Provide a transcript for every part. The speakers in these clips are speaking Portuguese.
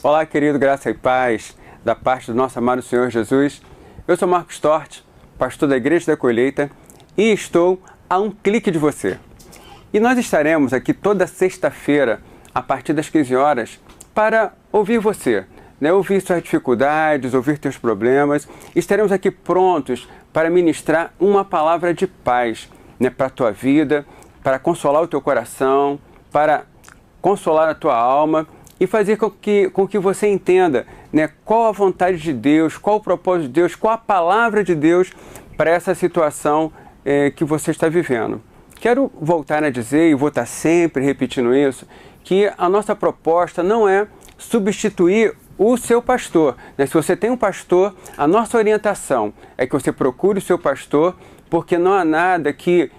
Olá, querido, graça e paz da parte do nosso amado Senhor Jesus. Eu sou Marcos Tort, pastor da Igreja da Colheita, e estou a um clique de você. E nós estaremos aqui toda sexta-feira, a partir das 15 horas, para ouvir você, ouvir suas dificuldades, ouvir teus problemas. Estaremos aqui prontos para ministrar uma palavra de paz para a tua vida, para consolar o teu coração, para consolar a tua alma e fazer com que você entenda qual a vontade de Deus, qual o propósito de Deus, qual a palavra de Deus para essa situação que você está vivendo. Quero voltar a dizer, e vou estar sempre repetindo isso, que a nossa proposta não é substituir o seu pastor. Se você tem um pastor, a nossa orientação é que você procure o seu pastor, porque não há nada que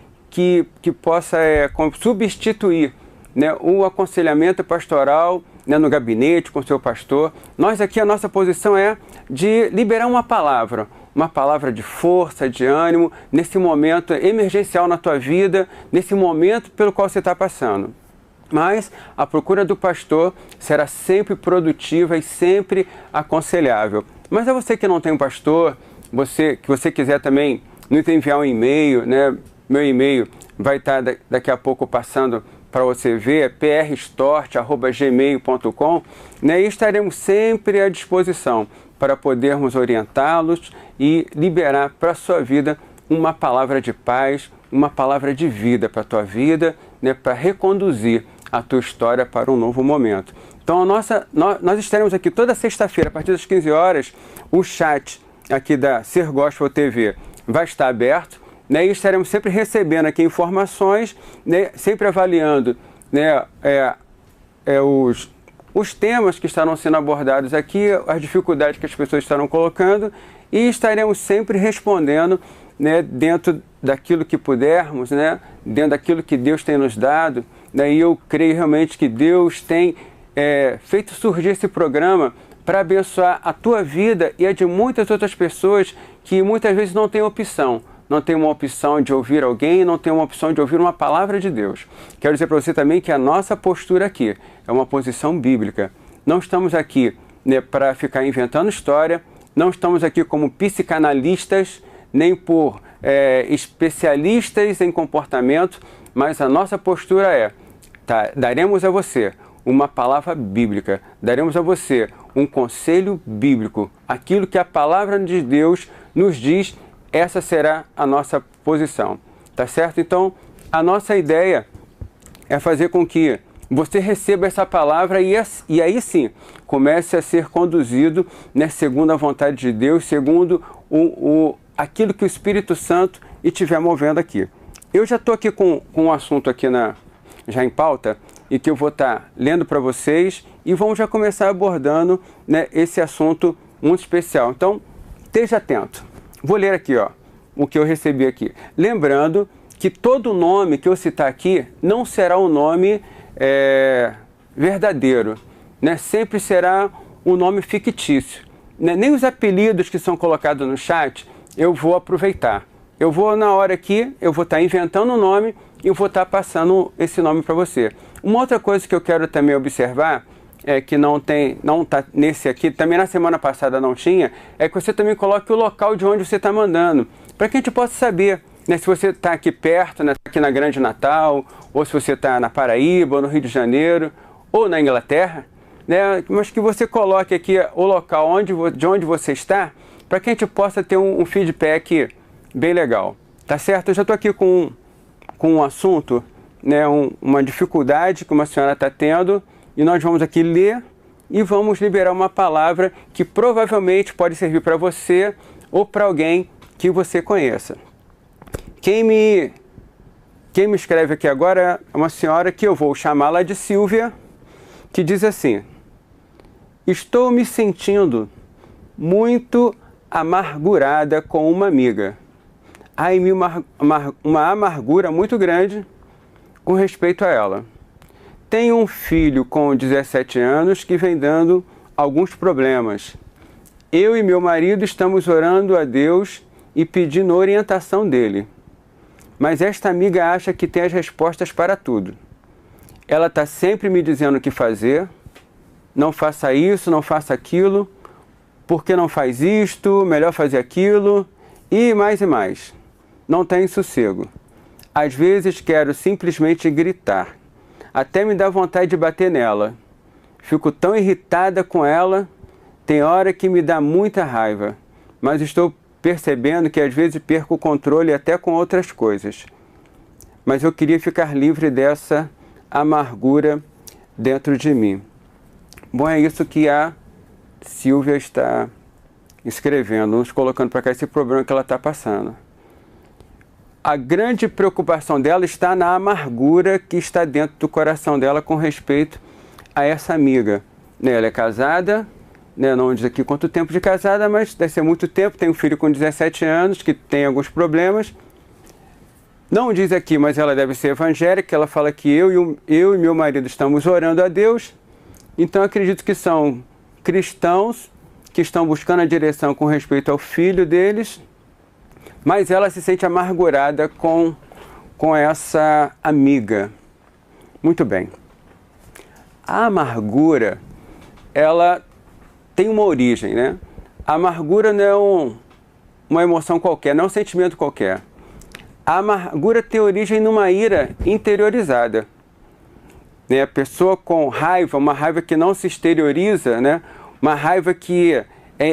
possa substituir o aconselhamento pastoral no gabinete com o seu pastor. Nós aqui, a nossa posição é de liberar uma palavra de força, de ânimo, nesse momento emergencial na tua vida, nesse momento pelo qual você está passando. Mas a procura do pastor será sempre produtiva e sempre aconselhável. Mas a você que não tem um pastor, que você quiser também nos enviar um e-mail, meu e-mail vai estar daqui a pouco passando para você ver, é prstort@gmail.com, e estaremos sempre à disposição para podermos orientá-los e liberar para a sua vida uma palavra de paz, uma palavra de vida para a tua vida, para reconduzir a tua história para um novo momento. Então nós estaremos aqui toda sexta-feira, a partir das 15 horas, o chat aqui da Ser Gospel TV vai estar aberto, e estaremos sempre recebendo aqui informações, sempre avaliando os temas que estarão sendo abordados aqui, as dificuldades que as pessoas estarão colocando, e estaremos sempre respondendo dentro daquilo que pudermos, dentro daquilo que Deus tem nos dado. E eu creio realmente que Deus tem feito surgir esse programa para abençoar a tua vida e a de muitas outras pessoas que muitas vezes não têm opção. Não tem uma opção de ouvir alguém, não tem uma opção de ouvir uma palavra de Deus. Quero dizer para você também que a nossa postura aqui é uma posição bíblica. Não estamos aqui para ficar inventando história, não estamos aqui como psicanalistas, nem por especialistas em comportamento, mas a nossa postura daremos a você uma palavra bíblica, daremos a você um conselho bíblico, aquilo que a palavra de Deus nos diz. Essa será a nossa posição, tá certo? Então, a nossa ideia é fazer com que você receba essa palavra e aí sim, comece a ser conduzido segundo a vontade de Deus, segundo aquilo que o Espírito Santo estiver movendo aqui. Eu já estou aqui com um assunto aqui já em pauta e que eu vou estar lendo para vocês e vamos já começar abordando esse assunto muito especial. Então, esteja atento. Vou ler aqui, o que eu recebi aqui. Lembrando que todo nome que eu citar aqui não será um nome verdadeiro, Sempre será um nome fictício. Nem os apelidos que são colocados no chat eu vou aproveitar. Eu vou, na hora aqui, eu vou estar inventando um nome e eu vou estar passando esse nome para você. Uma outra coisa que eu quero também observar, que não está nesse aqui, também na semana passada não tinha, é que você também coloque o local de onde você está mandando, para que a gente possa saber, se você está aqui perto, aqui na Grande Natal, ou se você está na Paraíba, ou no Rio de Janeiro, ou na Inglaterra, mas que você coloque aqui o local de onde você está, para que a gente possa ter um feedback bem legal, tá certo? Eu já estou aqui com um assunto, uma dificuldade que uma senhora está tendo, e nós vamos aqui ler e vamos liberar uma palavra que provavelmente pode servir para você ou para alguém que você conheça. Quem me escreve aqui agora é uma senhora que eu vou chamá-la de Silvia, que diz assim: estou me sentindo muito amargurada com uma amiga. Há em mim uma amargura muito grande com respeito a ela. Tenho um filho com 17 anos que vem dando alguns problemas. Eu e meu marido estamos orando a Deus e pedindo orientação dele. Mas esta amiga acha que tem as respostas para tudo. Ela está sempre me dizendo o que fazer, não faça isso, não faça aquilo, por que não faz isto, melhor fazer aquilo, e mais. Não tenho sossego. Às vezes quero simplesmente gritar. Até me dá vontade de bater nela. Fico tão irritada com ela, tem hora que me dá muita raiva, mas estou percebendo que às vezes perco o controle até com outras coisas. Mas eu queria ficar livre dessa amargura dentro de mim. Bom, é isso que a Silvia está escrevendo, nos colocando para cá esse problema que ela está passando. A grande preocupação dela está na amargura que está dentro do coração dela com respeito a essa amiga. Ela é casada, não diz aqui quanto tempo de casada, mas deve ser muito tempo, tem um filho com 17 anos que tem alguns problemas. Não diz aqui, mas ela deve ser evangélica, ela fala que eu e meu marido estamos orando a Deus, então acredito que são cristãos que estão buscando a direção com respeito ao filho deles, mas ela se sente amargurada com essa amiga. Muito bem. A amargura, ela tem uma origem, né? A amargura não é uma emoção qualquer, não é um sentimento qualquer. A amargura tem origem numa ira interiorizada. A pessoa com raiva, uma raiva que não se exterioriza, uma raiva que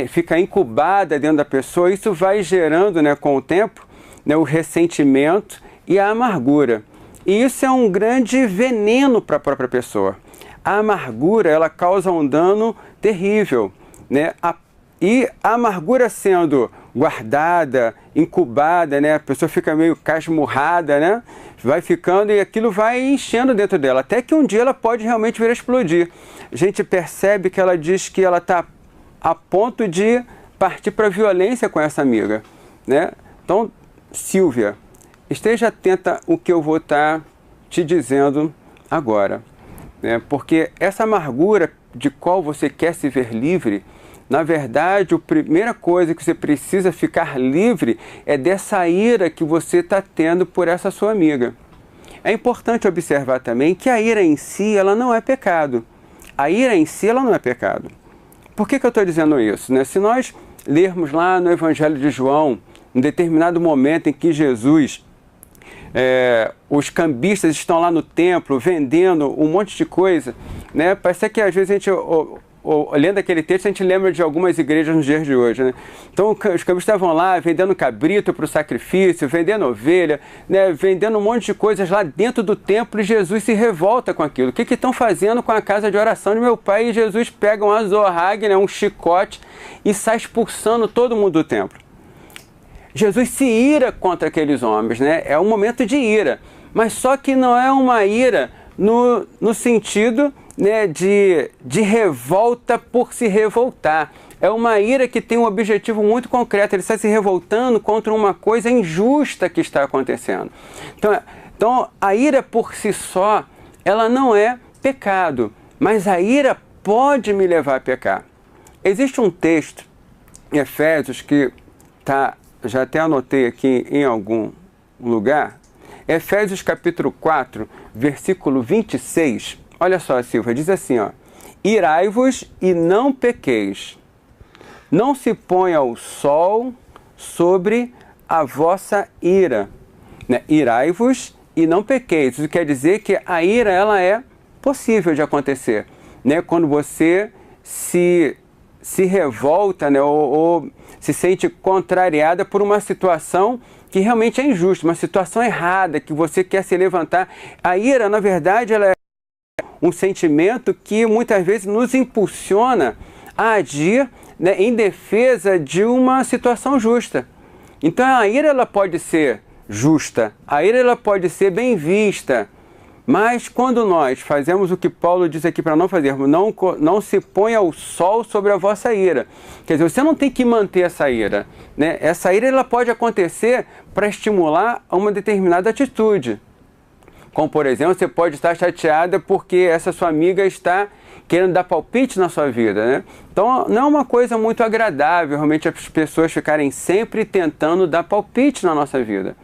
fica incubada dentro da pessoa, isso vai gerando, com o tempo, o ressentimento e a amargura. E isso é um grande veneno para a própria pessoa. A amargura, ela causa um dano terrível, e a amargura sendo guardada, incubada, a pessoa fica meio casmurrada, vai ficando e aquilo vai enchendo dentro dela, até que um dia ela pode realmente vir a explodir. A gente percebe que ela diz que ela está a ponto de partir para a violência com essa amiga, Então, Silvia, esteja atenta ao que eu vou estar te dizendo agora, porque essa amargura de qual você quer se ver livre, na verdade, a primeira coisa que você precisa ficar livre é dessa ira que você está tendo por essa sua amiga. É importante observar também que a ira em si, ela não é pecado. A ira em si, ela não é pecado. Por que eu estou dizendo isso? Se nós lermos lá no Evangelho de João, em determinado momento em que Jesus, os cambistas estão lá no templo vendendo um monte de coisa, parece que às vezes a gente, lendo aquele texto, a gente lembra de algumas igrejas nos dias de hoje, Então os cambistas estavam lá vendendo cabrito para o sacrifício, vendendo ovelha, vendendo um monte de coisas lá dentro do templo, e Jesus se revolta com aquilo. O que estão fazendo com a casa de oração de meu pai? E Jesus pega um azorrague, um chicote, e sai expulsando todo mundo do templo. Jesus se ira contra aqueles homens, É um momento de ira, mas só que não é uma ira no sentido de revolta por se revoltar. É uma ira que tem um objetivo muito concreto. Ele está se revoltando contra uma coisa injusta que está acontecendo. Então a ira por si só, ela não é pecado, mas a ira pode me levar a pecar. Existe um texto em Efésios que já até anotei aqui em algum lugar, Efésios capítulo 4, versículo 26, olha só, Silvia, diz assim, irai-vos e não pequeis, não se ponha o sol sobre a vossa ira, irai-vos e não pequeis, isso quer dizer que a ira, ela é possível de acontecer, quando você se revolta, ou se sente contrariada por uma situação que realmente é injusta, uma situação errada, que você quer se levantar. A ira, na verdade, ela é um sentimento que muitas vezes nos impulsiona a agir em defesa de uma situação justa. Então a ira, ela pode ser justa, a ira, ela pode ser bem vista, mas quando nós fazemos o que Paulo diz aqui para não fazermos, não se ponha o sol sobre a vossa ira. Quer dizer, você não tem que manter essa ira, Essa ira, ela pode acontecer para estimular uma determinada atitude. Como, por exemplo, você pode estar chateada porque essa sua amiga está querendo dar palpite na sua vida, Então, não é uma coisa muito agradável, realmente, as pessoas ficarem sempre tentando dar palpite na nossa vida.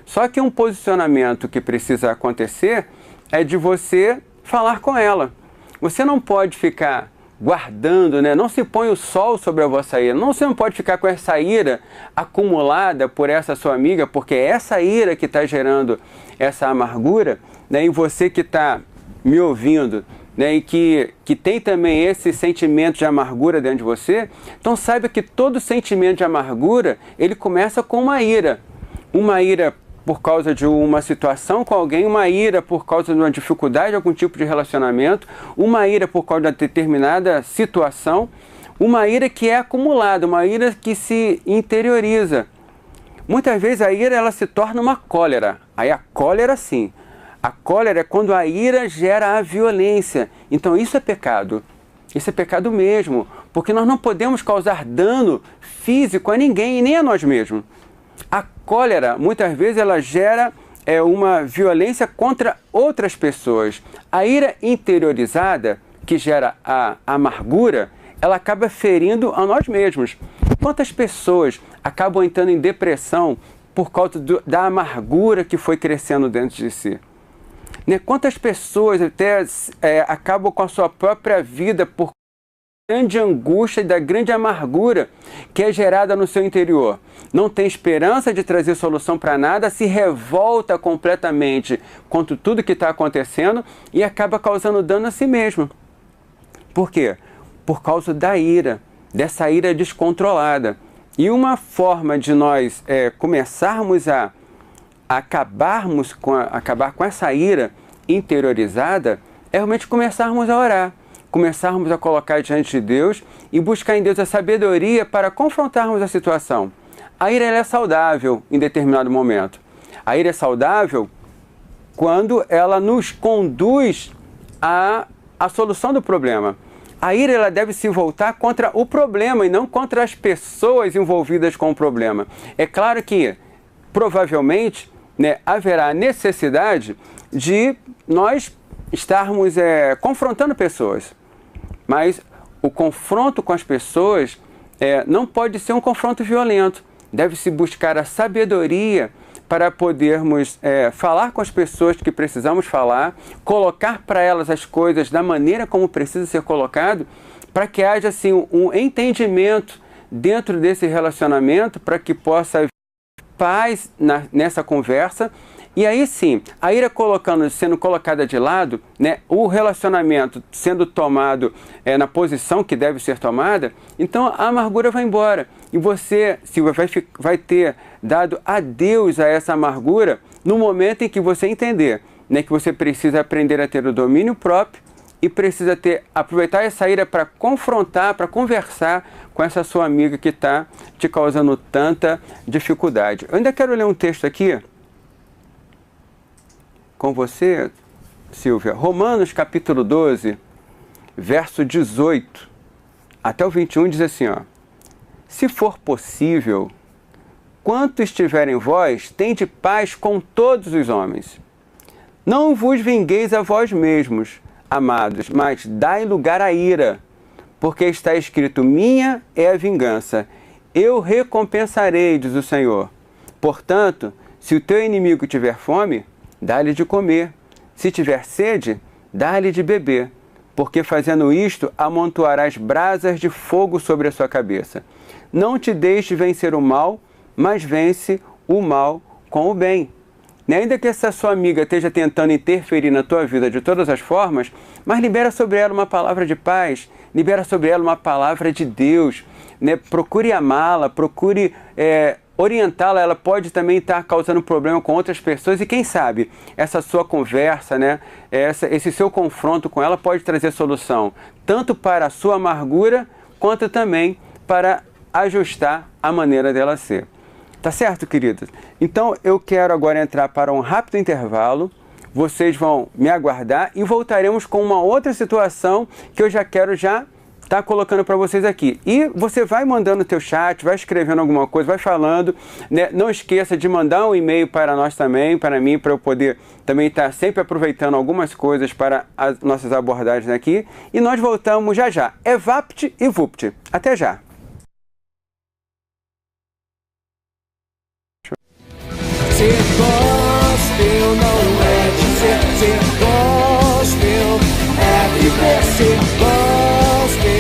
Só que um posicionamento que precisa acontecer é de você falar com ela. Você não pode ficar guardando, né? Não se põe o sol sobre a vossa ira. Não, você não pode ficar com essa ira acumulada por essa sua amiga, porque é essa ira que está gerando essa amargura, né? E você que está me ouvindo, né, e que tem também esse sentimento de amargura dentro de você, então saiba que todo sentimento de amargura, ele começa com uma ira por causa de uma situação com alguém, uma ira por causa de uma dificuldade, algum tipo de relacionamento, uma ira por causa de determinada situação, uma ira que é acumulada, uma ira que se interioriza. Muitas vezes a ira ela se torna uma cólera. Aí a cólera sim. A cólera é quando a ira gera a violência. Então isso é pecado. Isso é pecado mesmo. Porque nós não podemos causar dano físico a ninguém e nem a nós mesmos. A cólera, muitas vezes, ela gera uma violência contra outras pessoas. A ira interiorizada, que gera a amargura, ela acaba ferindo a nós mesmos. Quantas pessoas acabam entrando em depressão por causa da amargura que foi crescendo dentro de si? Né? Quantas pessoas até acabam com a sua própria vida por grande angústia e da grande amargura que é gerada no seu interior. Não tem esperança de trazer solução para nada, se revolta completamente contra tudo que está acontecendo e acaba causando dano a si mesmo. Por quê? Por causa da ira, dessa ira descontrolada. E uma forma de nós começarmos a acabar com essa ira interiorizada é realmente começarmos a orar. Começarmos a colocar diante de Deus e buscar em Deus a sabedoria para confrontarmos a situação. A ira ela é saudável em determinado momento. A ira é saudável quando ela nos conduz à solução do problema. A ira ela deve se voltar contra o problema e não contra as pessoas envolvidas com o problema. É claro que, provavelmente, né, haverá necessidade de nós estarmos confrontando pessoas. Mas o confronto com as pessoas não pode ser um confronto violento. Deve-se buscar a sabedoria para podermos falar com as pessoas que precisamos falar, colocar para elas as coisas da maneira como precisa ser colocado, para que haja assim, um entendimento dentro desse relacionamento, para que possa haver paz nessa conversa. E aí sim, a ira sendo colocada de lado, né, o relacionamento sendo tomado na posição que deve ser tomada, então a amargura vai embora. E você vai ter dado adeus a essa amargura no momento em que você entender, né, que você precisa aprender a ter o domínio próprio e precisa aproveitar essa ira para confrontar, para conversar com essa sua amiga que está te causando tanta dificuldade. Eu ainda quero ler um texto aqui com você, Silvia. Romanos capítulo 12, verso 18 até o 21 diz assim, ó: se for possível, quanto estiver em vós, tende paz com todos os homens. Não vos vingueis a vós mesmos, amados, mas dai lugar à ira, porque está escrito, minha é a vingança, eu recompensarei, diz o Senhor. Portanto, se o teu inimigo tiver fome, dá-lhe de comer. Se tiver sede, dá-lhe de beber. Porque fazendo isto, amontoarás brasas de fogo sobre a sua cabeça. Não te deixe vencer o mal, mas vence o mal com o bem. E ainda que essa sua amiga esteja tentando interferir na tua vida de todas as formas, mas libera sobre ela uma palavra de paz, libera sobre ela uma palavra de Deus. Né? Procure amá-la, procure orientá-la. Ela pode também estar causando problema com outras pessoas e quem sabe essa sua conversa, né, esse seu confronto com ela pode trazer solução, tanto para a sua amargura, quanto também para ajustar a maneira dela ser. Tá certo, queridos? Então eu quero agora entrar para um rápido intervalo. Vocês vão me aguardar e voltaremos com uma outra situação que eu já quero tá colocando para vocês aqui. E você vai mandando o teu chat, vai escrevendo alguma coisa, vai falando, né? Não esqueça de mandar um e-mail para nós também, para mim, para eu poder também estar sempre aproveitando algumas coisas para as nossas abordagens aqui. E nós voltamos já já. É Vapt e Vupt. Até já. Ser gospel não é dizer, ser gospel é viver, ser gospel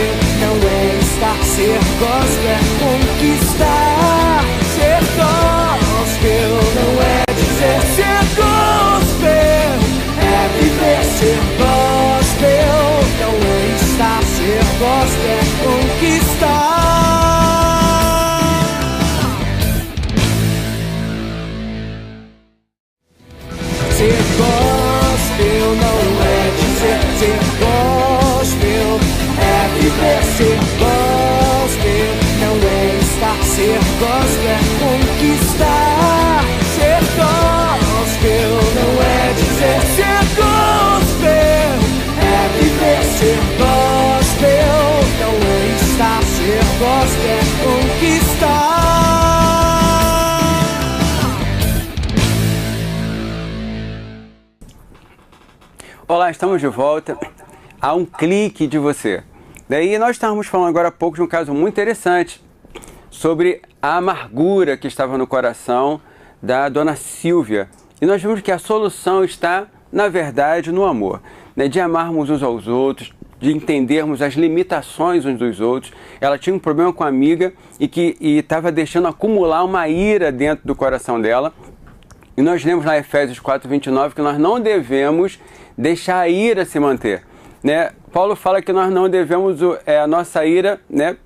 Ser gospel não é dizer, ser gospel é viver. Ser gospel não é estar, ser gospel é conquistar. Ser gospel não é dizer, ser gospel é viver. Ser gospel não é estar, ser gospel é conquistar. Olá, estamos de volta a um clique de você. Daí nós estávamos falando agora há pouco de um caso muito interessante sobre a amargura que estava no coração da dona Silvia. E nós vimos que a solução está, na verdade, no amor, né? De amarmos uns aos outros, de entendermos as limitações uns dos outros. Ela tinha um problema com a amiga e estava deixando acumular uma ira dentro do coração dela. E nós lemos lá em Efésios 4:29 que nós não devemos deixar a ira se manter, né? Paulo fala que nós não devemos a nossa ira, né,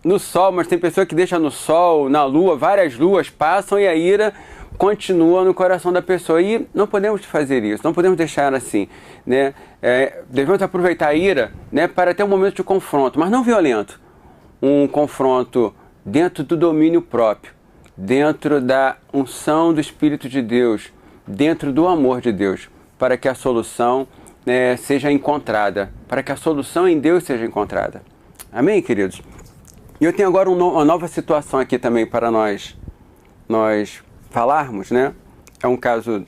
no sol, mas tem pessoa que deixa no sol, na lua, várias luas passam e a ira continua no coração da pessoa. E não podemos fazer isso, não podemos deixar assim, né? Devemos aproveitar a ira, né, para ter um momento de confronto, mas não violento. Um confronto dentro do domínio próprio, dentro da unção do Espírito de Deus, dentro do amor de Deus, para que a solução seja encontrada, para que a solução em Deus seja encontrada. Amém, queridos? E eu tenho agora uma nova situação aqui também para nós falarmos, né? É um caso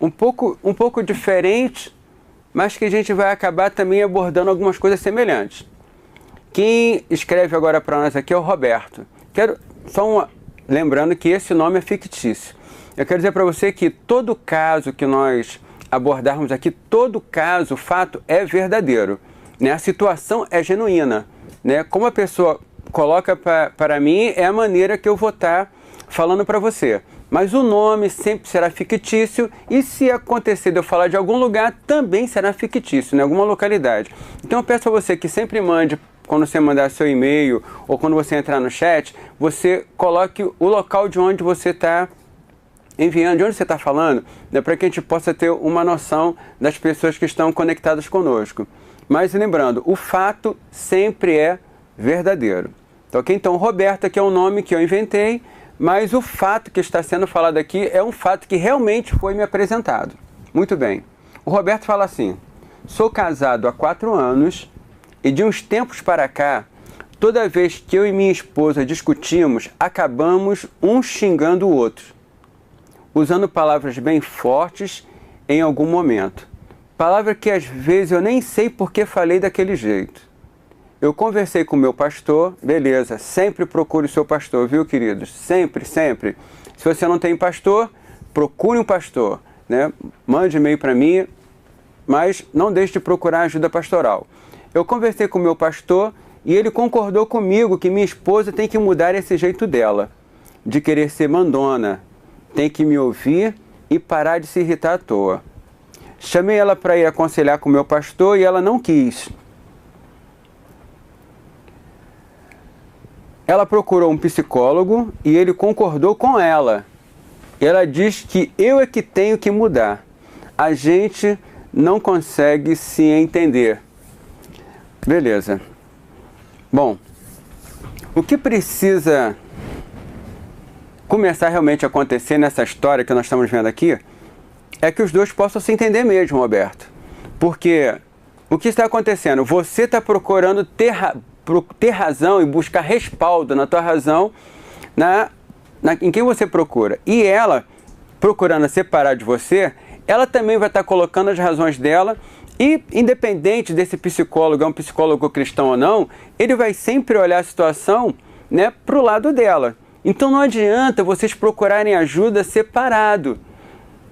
um pouco diferente, mas que a gente vai acabar também abordando algumas coisas semelhantes. Quem escreve agora para nós aqui é o Roberto. Lembrando que esse nome é fictício. Eu quero dizer para você que todo caso que nós abordarmos aqui, todo caso, fato, é verdadeiro, né? A situação é genuína, né? Como a pessoa coloca para mim, é a maneira que eu vou estar falando para você. Mas o nome sempre será fictício e se acontecer de eu falar de algum lugar, também será fictício, em alguma localidade. Então eu peço a você que sempre mande, quando você mandar seu e-mail ou quando você entrar no chat, você coloque o local de onde você está enviando, de onde você está falando, né, para que a gente possa ter uma noção das pessoas que estão conectadas conosco. Mas lembrando, o fato sempre é verdadeiro. Então, então Roberto aqui é um nome que eu inventei, mas o fato que está sendo falado aqui é um fato que realmente foi me apresentado. Muito bem. O Roberto fala assim: sou casado há 4 anos e de uns tempos para cá, toda vez que eu e minha esposa discutimos, acabamos um xingando o outro, usando palavras bem fortes em algum momento. Palavra que às vezes eu nem sei por que falei daquele jeito. Eu conversei com o meu pastor, beleza, sempre procure o seu pastor, viu, queridos? Sempre, sempre. Se você não tem pastor, procure um pastor, né? Mande e-mail para mim, mas não deixe de procurar ajuda pastoral. Eu conversei com o meu pastor e ele concordou comigo que minha esposa tem que mudar esse jeito dela, de querer ser mandona. Tem que me ouvir e parar de se irritar à toa. Chamei ela para ir aconselhar com o meu pastor e ela não quis. Ela procurou um psicólogo e ele concordou com ela. Ela diz que eu é que tenho que mudar. A gente não consegue se entender. Beleza. Bom, o que precisa começar realmente a acontecer nessa história que nós estamos vendo aqui é que os dois possam se entender mesmo, Roberto. Porque o que está acontecendo? Você está procurando ter razão e buscar respaldo na tua razão em quem você procura. E ela, procurando separar de você, ela também vai estar colocando as razões dela e, independente desse psicólogo é um psicólogo cristão ou não, ele vai sempre olhar a situação, né, para o lado dela. Então não adianta vocês procurarem ajuda separado.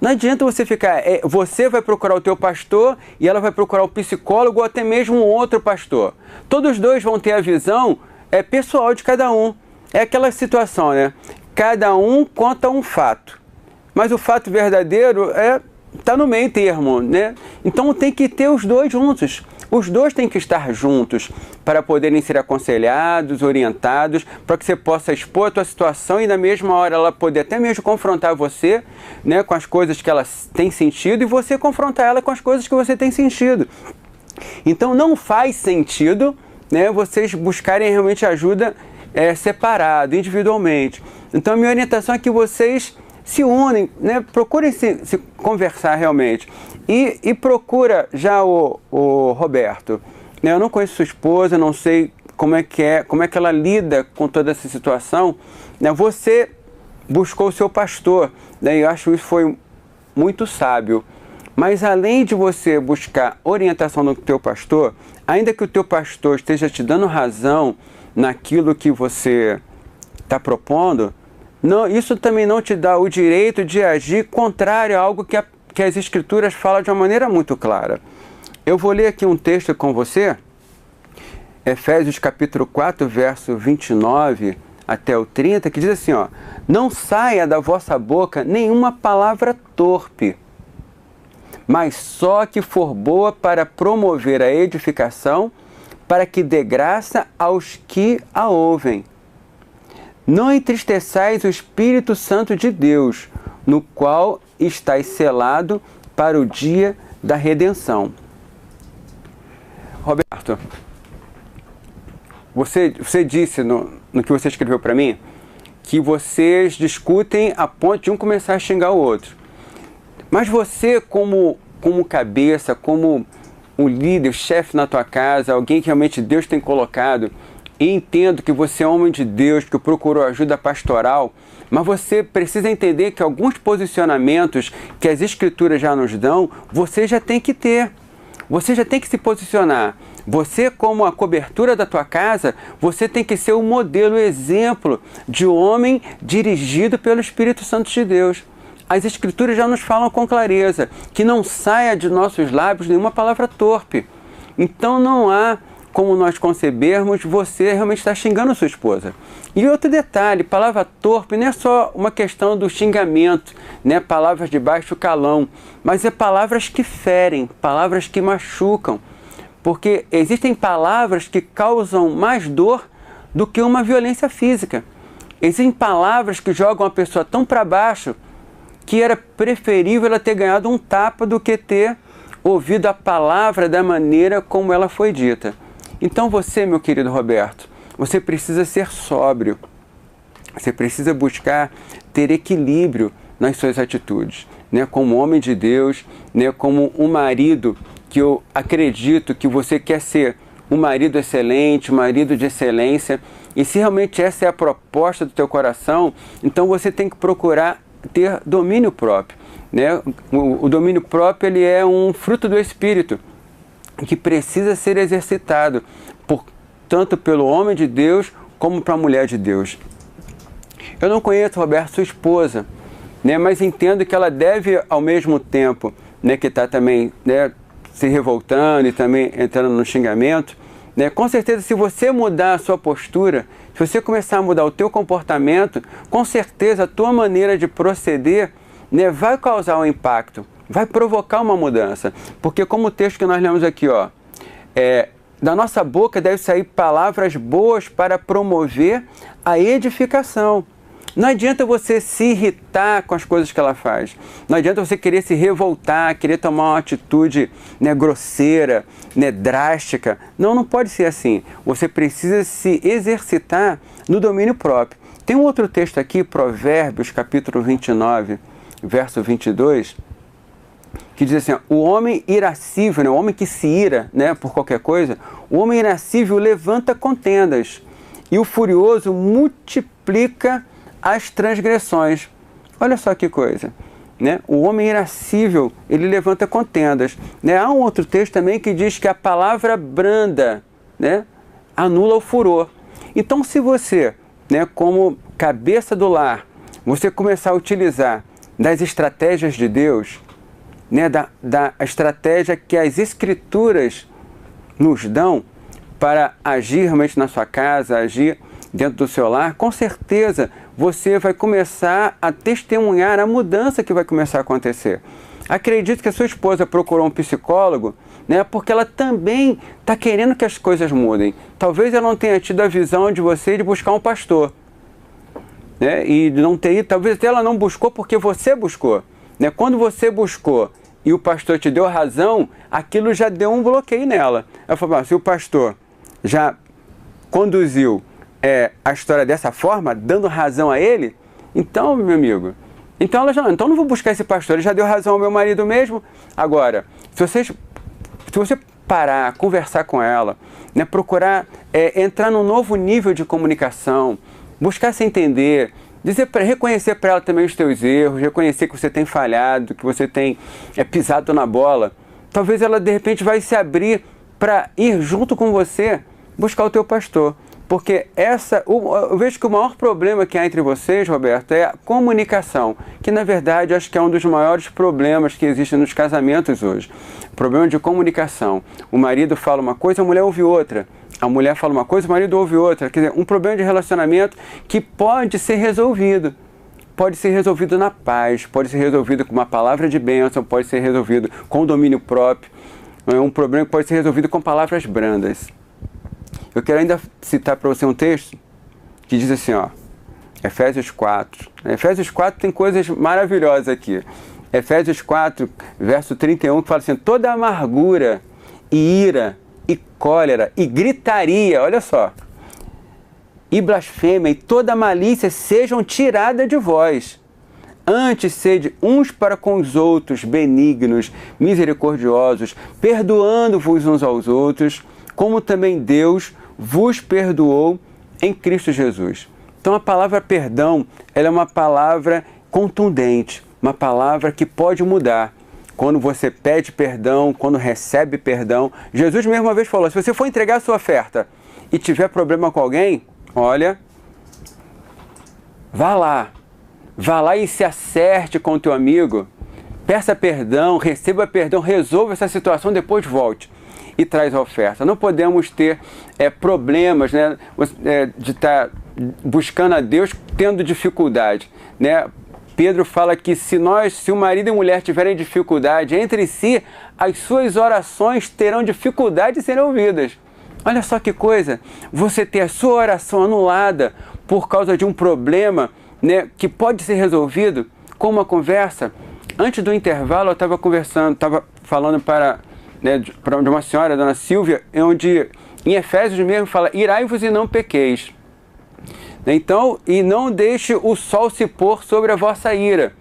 Não adianta você ficar... você vai procurar o teu pastor e ela vai procurar o psicólogo ou até mesmo um outro pastor. Todos os dois vão ter a visão pessoal de cada um. É aquela situação, né? Cada um conta um fato. Mas o fato verdadeiro está no meio termo, né? Então tem que ter os dois juntos. Os dois têm que estar juntos para poderem ser aconselhados, orientados, para que você possa expor a tua situação e na mesma hora ela poder até mesmo confrontar você, né, com as coisas que ela tem sentido e você confrontar ela com as coisas que você tem sentido. Então não faz sentido, né, vocês buscarem realmente ajuda separado, individualmente. Então a minha orientação é que vocês se unem, né, procurem se conversar realmente. E procura já o Roberto. Eu não conheço sua esposa, não sei como é que ela lida com toda essa situação. Você buscou o seu pastor, né? Eu acho isso foi muito sábio. Mas além de você buscar orientação do teu pastor, ainda que o teu pastor esteja te dando razão naquilo que você está propondo, não, isso também não te dá o direito de agir contrário a algo que as Escrituras falam de uma maneira muito clara. Eu vou ler aqui um texto com você, Efésios capítulo 4, verso 29 até o 30, que diz assim, ó: não saia da vossa boca nenhuma palavra torpe, mas só que for boa para promover a edificação, para que dê graça aos que a ouvem. Não entristeçais o Espírito Santo de Deus, no qual estáis selado para o dia da redenção. Roberto, você disse no que você escreveu para mim que vocês discutem a ponto de um começar a xingar o outro. Mas você, como cabeça, como um líder, chefe na tua casa, alguém que realmente Deus tem colocado, e entendo que você é homem de Deus, que procurou ajuda pastoral, mas você precisa entender que alguns posicionamentos que as Escrituras já nos dão, você já tem que ter. Você já tem que se posicionar. Você, como a cobertura da tua casa, você tem que ser o modelo, o exemplo de homem dirigido pelo Espírito Santo de Deus. As Escrituras já nos falam com clareza que não saia de nossos lábios nenhuma palavra torpe. Então não há como nós concebermos, você realmente está xingando sua esposa. E outro detalhe, palavra torpe não é só uma questão do xingamento, né? Palavras de baixo calão, mas é palavras que ferem, palavras que machucam. Porque existem palavras que causam mais dor do que uma violência física. Existem palavras que jogam a pessoa tão para baixo que era preferível ela ter ganhado um tapa do que ter ouvido a palavra da maneira como ela foi dita. Então você, meu querido Roberto, você precisa ser sóbrio. Você precisa buscar ter equilíbrio nas suas atitudes, né? Como homem de Deus, né? Como um marido que eu acredito que você quer ser um marido excelente, um marido de excelência. E se realmente essa é a proposta do teu coração, então você tem que procurar ter domínio próprio, né? O domínio próprio, ele é um fruto do Espírito, que precisa ser exercitado, tanto pelo homem de Deus como para a mulher de Deus. Eu não conheço, Roberto, sua esposa, né, mas entendo que ela deve, ao mesmo tempo, né, que está também, né, se revoltando e também entrando no xingamento, né, com certeza, se você mudar a sua postura, se você começar a mudar o teu comportamento, com certeza a tua maneira de proceder, né, vai causar um impacto, vai provocar uma mudança. Porque como o texto que nós lemos aqui, ó, da nossa boca deve sair palavras boas para promover a edificação. Não adianta você se irritar com as coisas que ela faz. Não adianta você querer se revoltar, querer tomar uma atitude, né, grosseira, né, drástica. Não pode ser assim. Você precisa se exercitar no domínio próprio. Tem um outro texto aqui, Provérbios, capítulo 29, verso 22, que diz assim, ó, o homem irascível, né, o homem que se ira, né, por qualquer coisa, o homem irascível levanta contendas e o furioso multiplica as transgressões. Olha só que coisa, né? O homem irascível, ele levanta contendas, né? Há um outro texto também que diz que a palavra branda, né, anula o furor. Então, se você, né, como cabeça do lar, você começar a utilizar das estratégias de Deus, né, da estratégia que as Escrituras nos dão para agir realmente na sua casa, agir dentro do seu lar, com certeza você vai começar a testemunhar a mudança que vai começar a acontecer. Acredito que a sua esposa procurou um psicólogo né? Porque ela também está querendo que as coisas mudem. Talvez ela não tenha tido a visão de você de buscar um pastor, né? E não ter, talvez ela não buscou porque você buscou, né? Quando você buscou e o pastor te deu razão, aquilo já deu um bloqueio nela. Ela falou, se o pastor já conduziu a história dessa forma, dando razão a ele, então, meu amigo, então ela já, então não vou buscar esse pastor, ele já deu razão ao meu marido mesmo. Agora, se você parar, conversar com ela, né, procurar entrar num novo nível de comunicação, buscar se entender, reconhecer para ela também os teus erros, reconhecer que você tem falhado, que você tem pisado na bola, talvez ela de repente vai se abrir para ir junto com você buscar o teu pastor. Porque eu vejo que o maior problema que há entre vocês, Roberto, é a comunicação, que na verdade acho que é um dos maiores problemas que existem nos casamentos hoje. Problema de comunicação. O marido fala uma coisa, a mulher ouve outra. A mulher fala uma coisa, o marido ouve outra. Quer dizer, um problema de relacionamento que pode ser resolvido. Pode ser resolvido na paz, pode ser resolvido com uma palavra de bênção, pode ser resolvido com domínio próprio. É um problema que pode ser resolvido com palavras brandas. Eu quero ainda citar para você um texto que diz assim, ó, Efésios 4. Efésios 4 tem coisas maravilhosas aqui. Efésios 4, verso 31, que fala assim, toda amargura e ira e cólera e gritaria, olha só, e blasfêmia e toda malícia sejam tiradas de vós. Antes sede uns para com os outros benignos, misericordiosos, perdoando-vos uns aos outros, como também Deus vos perdoou em Cristo Jesus. Então a palavra perdão, ela é uma palavra contundente, uma palavra que pode mudar. Quando você pede perdão, quando recebe perdão. Jesus mesmo uma vez falou, se você for entregar a sua oferta e tiver problema com alguém, olha, vá lá e se acerte com o teu amigo, peça perdão, receba perdão, resolva essa situação, depois volte e traz a oferta. Não podemos ter problemas, né, de estar buscando a Deus tendo dificuldade, né? Pedro fala que se o marido e mulher tiverem dificuldade entre si, as suas orações terão dificuldade de serem ouvidas. Olha só que coisa, você ter a sua oração anulada por causa de um problema, né, que pode ser resolvido com uma conversa. Antes do intervalo eu estava falando de uma senhora, dona Silvia, onde em Efésios mesmo fala, irai-vos e não pequeis. Então, e não deixe o sol se pôr sobre a vossa ira.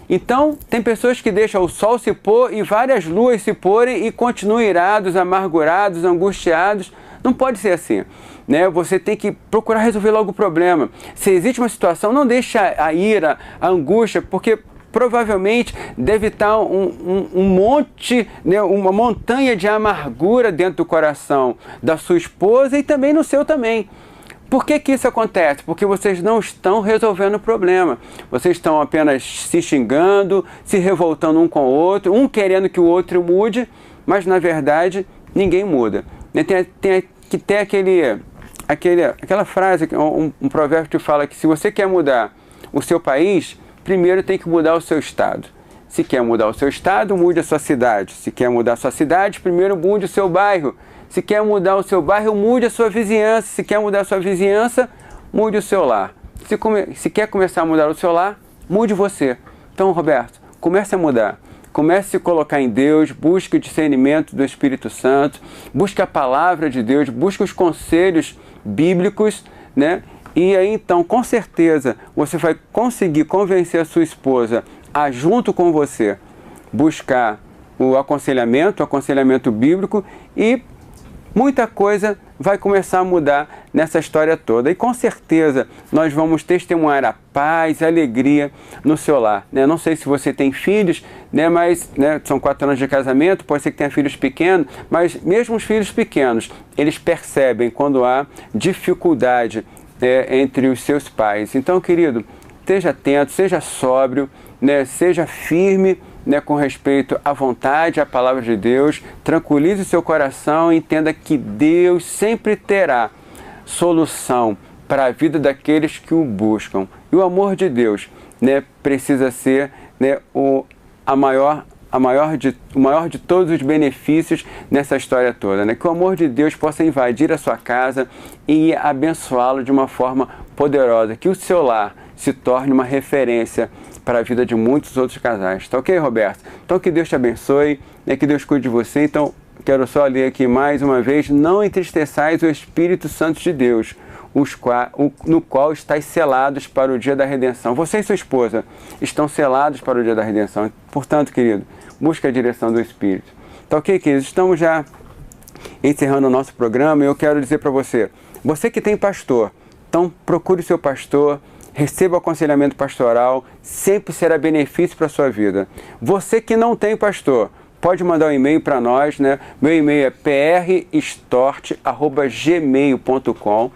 Então, tem pessoas que deixam o sol se pôr e várias luas se porem e continuam irados, amargurados, angustiados. Não pode ser assim, né? Você tem que procurar resolver logo o problema. Se existe uma situação, não deixe a ira, a angústia, porque provavelmente deve estar um monte, né, uma montanha de amargura dentro do coração da sua esposa e também no seu também. Por que isso acontece? Porque vocês não estão resolvendo o problema. Vocês estão apenas se xingando, se revoltando um com o outro, um querendo que o outro mude, mas na verdade ninguém muda. Tem que ter aquela frase, um provérbio que fala que se você quer mudar o seu país, primeiro tem que mudar o seu estado. Se quer mudar o seu estado, mude a sua cidade. Se quer mudar a sua cidade, primeiro mude o seu bairro. Se quer mudar o seu bairro, mude a sua vizinhança. Se quer mudar a sua vizinhança, mude o seu lar. Se quer começar a mudar o seu lar, mude você. Então, Roberto, comece a mudar. Comece a se colocar em Deus, busque o discernimento do Espírito Santo, busque a palavra de Deus, busque os conselhos bíblicos, né? E aí, então, com certeza, você vai conseguir convencer a sua esposa a, junto com você, buscar o aconselhamento bíblico, e muita coisa vai começar a mudar nessa história toda. E com certeza nós vamos testemunhar a paz, a alegria no seu lar, né? Não sei se você tem filhos, né, mas, né, são 4 anos de casamento, pode ser que tenha filhos pequenos, mas mesmo os filhos pequenos, eles percebem quando há dificuldade entre os seus pais. Então, querido, esteja atento, seja sóbrio, né, seja firme, né, com respeito à vontade, à palavra de Deus, tranquilize o seu coração e entenda que Deus sempre terá solução para a vida daqueles que o buscam. E o amor de Deus, né, precisa ser, né, a o maior de todos os benefícios nessa história toda, né? Que o amor de Deus possa invadir a sua casa e abençoá-lo de uma forma poderosa, que o seu lar se torne uma referência para a vida de muitos outros casais. Tá ok, Roberto? Então que Deus te abençoe, né? Que Deus cuide de você. Então quero só ler aqui mais uma vez: não entristeçais o Espírito Santo de Deus, no qual estáis selados para o dia da redenção. Você e sua esposa estão selados para o dia da redenção. Portanto, querido, busque a direção do Espírito. Tá ok, queridos? Estamos já encerrando o nosso programa e eu quero dizer para você que tem pastor, então procure o seu pastor, receba o aconselhamento pastoral, sempre será benefício para a sua vida. Você que não tem pastor, pode mandar um e-mail para nós, né? Meu e-mail é prstort@gmail.com,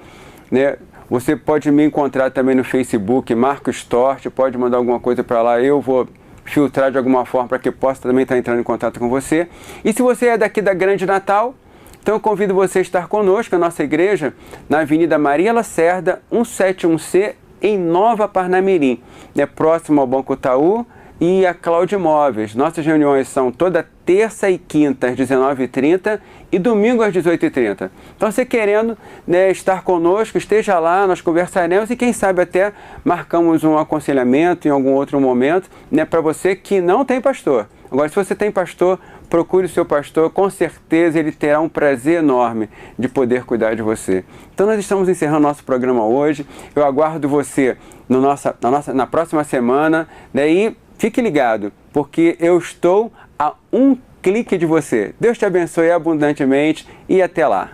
né? Você pode me encontrar também no Facebook, Marcos Stort, pode mandar alguma coisa para lá, eu vou filtrar de alguma forma para que possa também estar entrando em contato com você. E se você é daqui da Grande Natal, então eu convido você a estar conosco, a nossa igreja, na Avenida Maria Lacerda, 171C, em Nova Parnamirim, né? Próximo ao Banco Itaú e a Cláudio Imóveis. Nossas reuniões são toda terça e quinta às 19h30 e domingo às 18h30. Então, você querendo, né, estar conosco, esteja lá, nós conversaremos e quem sabe até marcamos um aconselhamento em algum outro momento, né, para você que não tem pastor. Agora, se você tem pastor, procure o seu pastor, com certeza ele terá um prazer enorme de poder cuidar de você. Então nós estamos encerrando nosso programa hoje. Eu aguardo você na próxima semana, né? E fique ligado, porque eu estou a um clique de você. Deus te abençoe abundantemente e até lá.